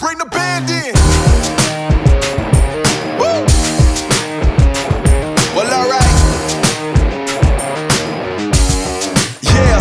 bring the band in. Woo! Well, alright. Yeah,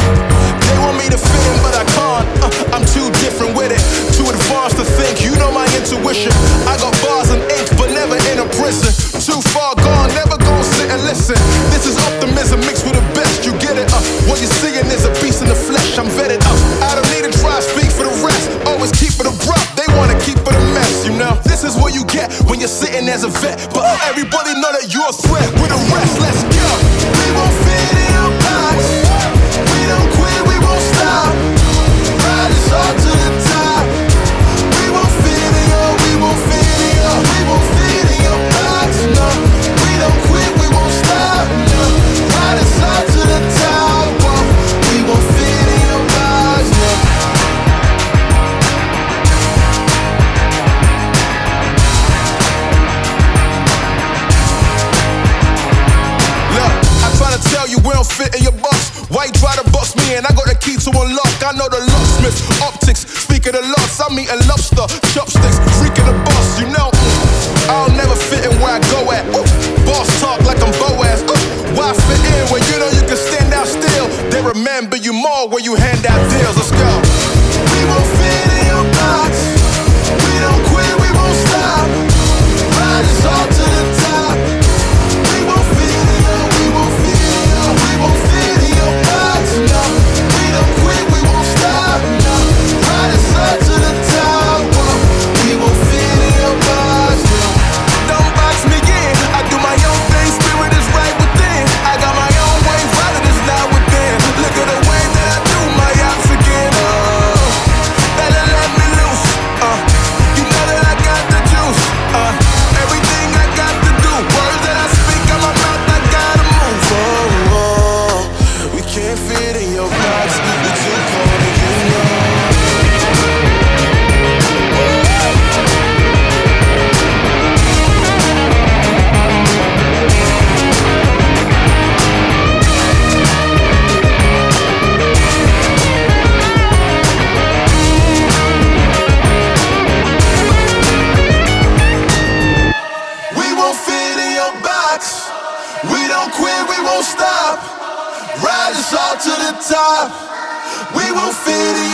they want me to fit in, but I can't. I'm too different with it, too advanced to think. You know my intuition. I got bars and ink, but never in a prison. Too far gone, never gon' sit and listen. This is optimism mixed with the best. You get it? What you're seeing is a beast in the flesh. I'm vetted. I don't need to try to speak for the rest. Always keep it abrupt. They wanna keep it a mess, you know. This is what you get when you're sitting as a vet. But everybody know that you're a threat. With the rest, let's go. We won't fit in your box. We don't quit, we won't stop. Ride us all to the top. We won't fit in your, we won't fit in your, we won't fit in your box. No, we don't quit, we won't stop. No, ride us all to the top. Whoa. We won't fit in your box. No. Look, I try to tell you we don't fit in your box. Why you try to box me in? I got the key to unlock. I know the locksmith, optics. Speak of the loss, I'm eating lobster, chopsticks, freaking the boss. You know, I'll never fit in where I go at. Boss talk like I'm Boaz. Why fit in when you know you can stand out still? They remember you more when you hand out deals. Let's go. We won't fit in your box. We don't quit, we won't stop. Ride us all to the top. We won't fit in your, we won't fit in your, we won't fit in your box. No, we don't quit, we won't stop. No, ride us all to the top. Whoa. We won't fit in your box. No. Don't box me in. I do my own thing. Spirit is right within. I got my own way. Father is not within. Look at the way that I do my ops again. Better let me loose. You know that I got the juice. Everything I got to do. Words that I speak out my mouth, I gotta move. We can't fit in your box. We're too cold to get low. We won't fit in your box. We don't quit, we won't stop. Ride us all to the top. We won't fit in